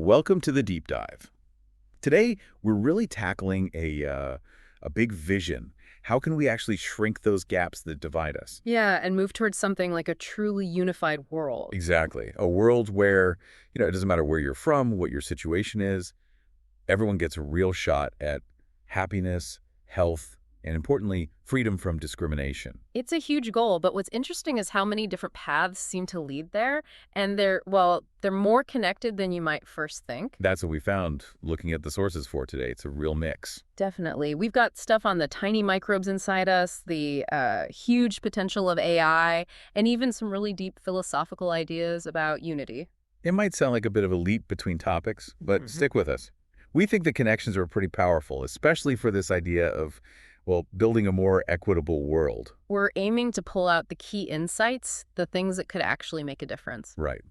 Welcome to the deep dive. Today, we're really tackling a big vision. How can we actually shrink those gaps that divide us? Yeah, and move towards something like a truly unified world. Exactly. A world where, it doesn't matter where you're from, what your situation is, everyone gets a real shot at happiness, health, and importantly, freedom from discrimination. It's a huge goal, but what's interesting is how many different paths seem to lead there, and they're more connected than you might first think. That's what we found looking at the sources for today. It's a real mix. Definitely. We've got stuff on the tiny microbes inside us, the huge potential of AI, and even some really deep philosophical ideas about unity. It might sound like a bit of a leap between topics, but stick with us. We think the connections are pretty powerful, especially for this idea of, well, building a more equitable world. We're aiming to pull out the key insights, the things that could actually make a difference. Right.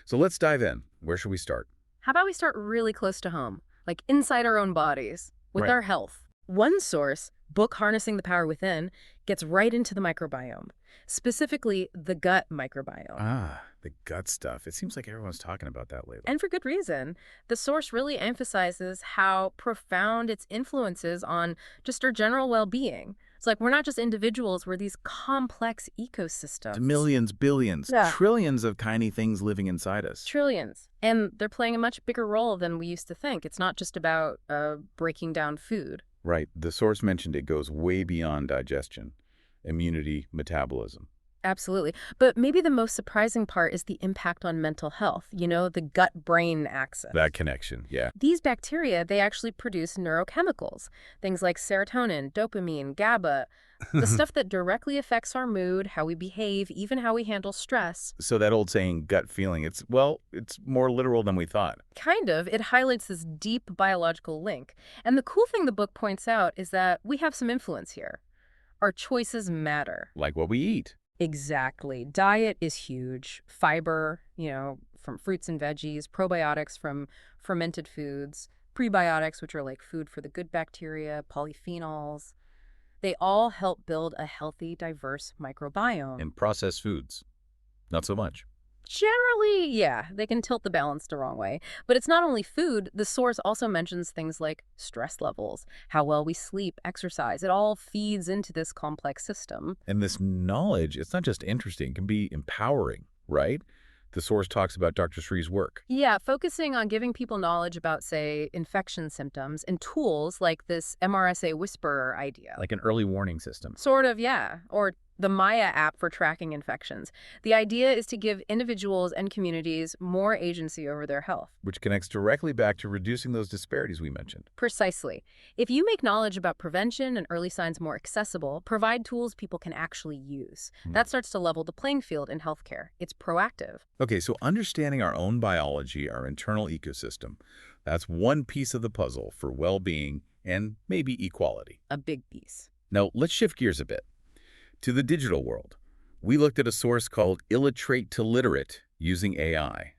So let's dive in. Where should we start? How about we start really close to home, like inside our own bodies, with Right. our health? One source, book Harnessing the Power Within, gets right into the microbiome, specifically the gut microbiome. Ah, the gut stuff. It seems like everyone's talking about that lately. And for good reason. The source really emphasizes how profound its influence is on just our general well-being. It's like we're not just individuals, we're these complex ecosystems. Millions, billions, Yeah. trillions of tiny things living inside us. Trillions. And they're playing a much bigger role than we used to think. It's not just about breaking down food. Right. The source mentioned it goes way beyond digestion, immunity, metabolism. Absolutely. But maybe the most surprising part is the impact on mental health, the gut-brain axis. That connection, yeah. These bacteria, they actually produce neurochemicals, things like serotonin, dopamine, GABA, the stuff that directly affects our mood, how we behave, even how we handle stress. So that old saying, gut feeling, it's more literal than we thought. Kind of. It highlights this deep biological link. And the cool thing the book points out is that we have some influence here. Our choices matter. Like what we eat. Exactly. Diet is huge. Fiber, from fruits and veggies, probiotics from fermented foods, prebiotics, which are like food for the good bacteria, polyphenols. They all help build a healthy, diverse microbiome. And processed foods, not so much. Generally, yeah, they can tilt the balance the wrong way. But it's not only food. The source also mentions things like stress levels, how well we sleep, exercise. It all feeds into this complex system. And this knowledge, it's not just interesting, it can be empowering, right? The source talks about Dr. Sri's work. Yeah, focusing on giving people knowledge about, say, infection symptoms and tools like this MRSA Whisperer idea. Like an early warning system. Sort of, yeah. Or the Maya app for tracking infections. The idea is to give individuals and communities more agency over their health. Which connects directly back to reducing those disparities we mentioned. Precisely. If you make knowledge about prevention and early signs more accessible, provide tools people can actually use. That starts to level the playing field in healthcare. It's proactive. Okay, so understanding our own biology, our internal ecosystem, that's one piece of the puzzle for well-being and maybe equality. A big piece. Now, let's shift gears a bit. To the digital world, we looked at a source called Illiterate to Literate using AI.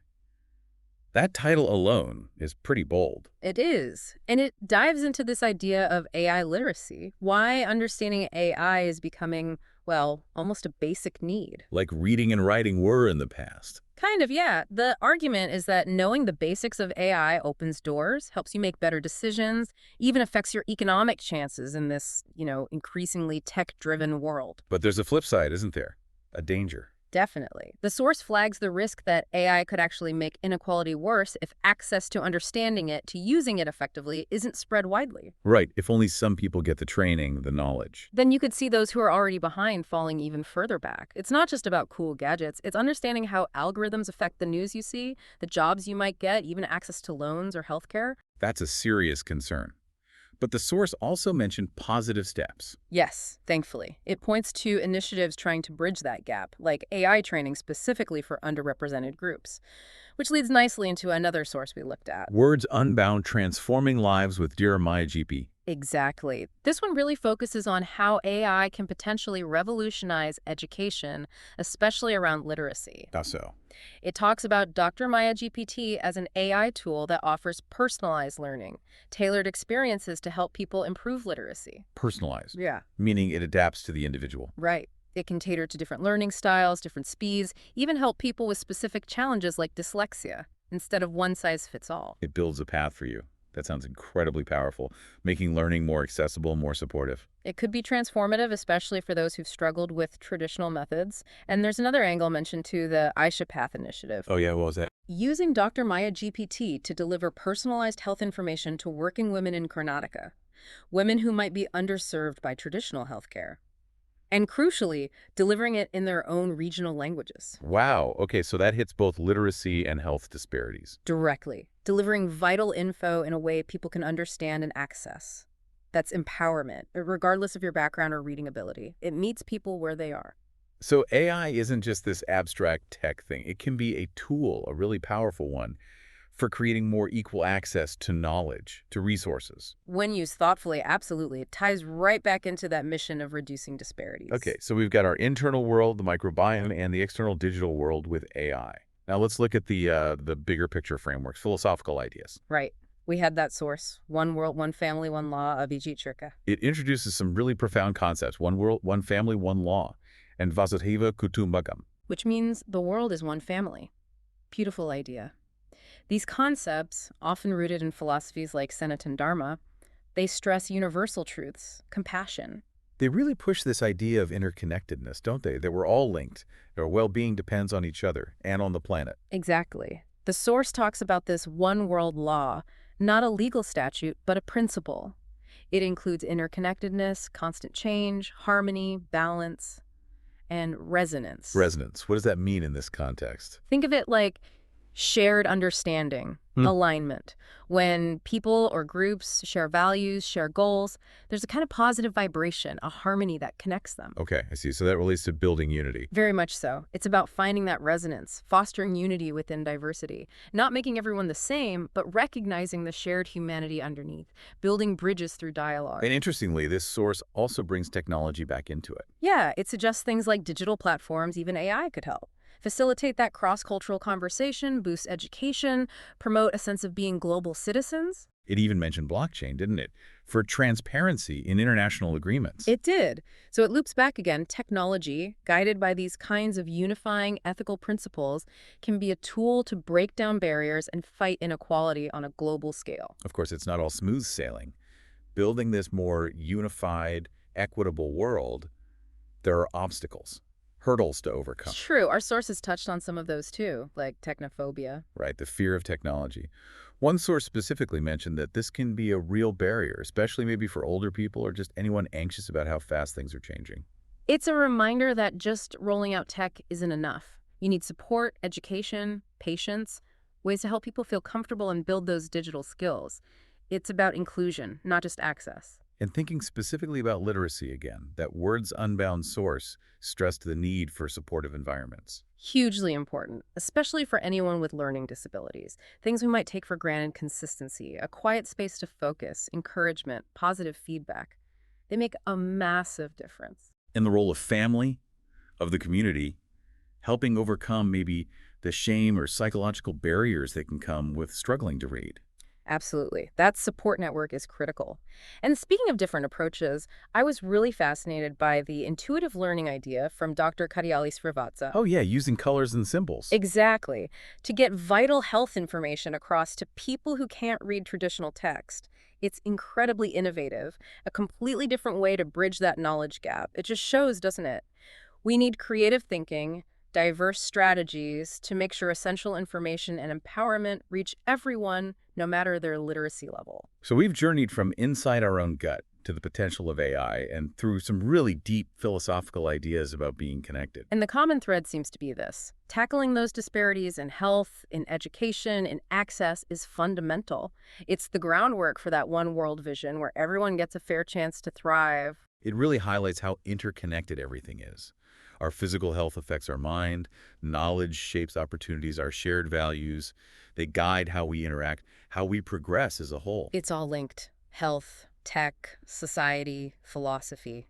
That title alone is pretty bold. It is. And it dives into this idea of AI literacy, why understanding AI is becoming, almost a basic need. Like reading and writing were in the past. Kind of, yeah. The argument is that knowing the basics of AI opens doors, helps you make better decisions, even affects your economic chances in this, increasingly tech-driven world. But there's a flip side, isn't there? A danger. Definitely. The source flags the risk that AI could actually make inequality worse if access to understanding it, to using it effectively, isn't spread widely. Right, if only some people get the training, the knowledge. Then you could see those who are already behind falling even further back. It's not just about cool gadgets. It's understanding how algorithms affect the news you see, the jobs you might get, even access to loans or healthcare. That's a serious concern. But the source also mentioned positive steps. Yes, thankfully. It points to initiatives trying to bridge that gap, like AI training specifically for underrepresented groups, which leads nicely into another source we looked at. Words Unbound, Transforming Lives with Dear Maya GP. Exactly. This one really focuses on how AI can potentially revolutionize education, especially around literacy. That's so. It talks about Dr. Maya GPT as an AI tool that offers personalized learning, tailored experiences to help people improve literacy. Personalized. Yeah. Meaning it adapts to the individual. Right. It can cater to different learning styles, different speeds, even help people with specific challenges like dyslexia. instead of one size fits all. It builds a path for you. That sounds incredibly powerful, making learning more accessible, more supportive. It could be transformative, especially for those who've struggled with traditional methods. And there's another angle mentioned too, the Aisha Path initiative. Oh yeah, what was that? Using Dr. Maya GPT to deliver personalized health information to working women in Karnataka, women who might be underserved by traditional healthcare. And crucially, delivering it in their own regional languages. Wow. Okay, so that hits both literacy and health disparities. Directly, delivering vital info in a way people can understand and access. That's empowerment, regardless of your background or reading ability. It meets people where they are. So AI isn't just this abstract tech thing. It can be a tool, a really powerful one, for creating more equal access to knowledge, to resources. When used thoughtfully, absolutely. It ties right back into that mission of reducing disparities. Okay, so we've got our internal world, the microbiome, and the external digital world with AI. Now let's look at the bigger picture frameworks, philosophical ideas. Right. We had that source, one world, one family, one law, Abhijit Chirka. It introduces some really profound concepts, one world, one family, one law, and Vasudhaiva Kutumbakam. Which means the world is one family. Beautiful idea. These concepts, often rooted in philosophies like Sanatana Dharma, they stress universal truths, compassion. They really push this idea of interconnectedness, don't they? That we're all linked. Our well-being depends on each other and on the planet. Exactly. The source talks about this one world law, not a legal statute, but a principle. It includes interconnectedness, constant change, harmony, balance, and resonance. Resonance. What does that mean in this context? Think of it like shared understanding, alignment. When people or groups share values, share goals, there's a kind of positive vibration, a harmony that connects them. Okay, I see. So that relates to building unity. Very much so. It's about finding that resonance, fostering unity within diversity, not making everyone the same, but recognizing the shared humanity underneath, building bridges through dialogue. And interestingly, this source also brings technology back into it. Yeah, it suggests things like digital platforms, even AI could help. Facilitate that cross-cultural conversation, boost education, promote a sense of being global citizens. It even mentioned blockchain, didn't it? For transparency in international agreements. It did. So it loops back again. Technology, guided by these kinds of unifying ethical principles, can be a tool to break down barriers and fight inequality on a global scale. Of course, it's not all smooth sailing. Building this more unified, equitable world, there are obstacles, hurdles to overcome. True. Our sources touched on some of those too, like technophobia. Right, the fear of technology. One source specifically mentioned that this can be a real barrier, especially maybe for older people or just anyone anxious about how fast things are changing. It's a reminder that just rolling out tech isn't enough. You need support, education, patience, ways to help people feel comfortable and build those digital skills. It's about inclusion, not just access. And thinking specifically about literacy again, that word's unbound source stressed the need for supportive environments. Hugely important, especially for anyone with learning disabilities. Things we might take for granted: consistency, a quiet space to focus, encouragement, positive feedback. They make a massive difference. In the role of family, of the community, helping overcome maybe the shame or psychological barriers that can come with struggling to read. Absolutely. That support network is critical. And speaking of different approaches, I was really fascinated by the intuitive learning idea from Dr. Kadiyali Srivatsa. Oh yeah, using colors and symbols. Exactly. To get vital health information across to people who can't read traditional text. It's incredibly innovative, a completely different way to bridge that knowledge gap. It just shows, doesn't it? We need creative thinking, diverse strategies to make sure essential information and empowerment reach everyone, no matter their literacy level. So we've journeyed from inside our own gut to the potential of AI and through some really deep philosophical ideas about being connected. And the common thread seems to be this: tackling those disparities in health, in education, in access is fundamental. It's the groundwork for that one world vision where everyone gets a fair chance to thrive. It really highlights how interconnected everything is. Our physical health affects our mind, knowledge shapes opportunities, our shared values. They guide how we interact, how we progress as a whole. It's all linked: health, tech, society, philosophy.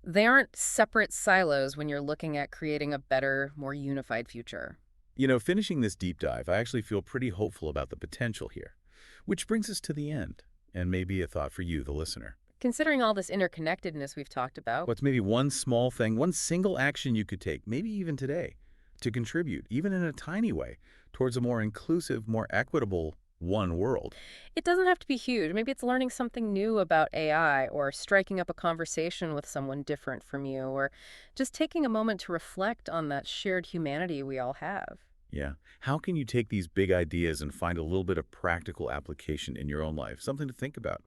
They aren't separate silos when you're looking at creating a better, more unified future. You know, finishing this deep dive, I actually feel pretty hopeful about the potential here. Which brings us to the end, and maybe a thought for you, the listener. Considering all this interconnectedness we've talked about, What's maybe one small thing, one single action you could take, maybe even today, to contribute, even in a tiny way, towards a more inclusive, more equitable one world. It doesn't have to be huge. Maybe it's learning something new about AI or striking up a conversation with someone different from you or just taking a moment to reflect on that shared humanity we all have. Yeah. How can you take these big ideas and find a little bit of practical application in your own life? Something to think about.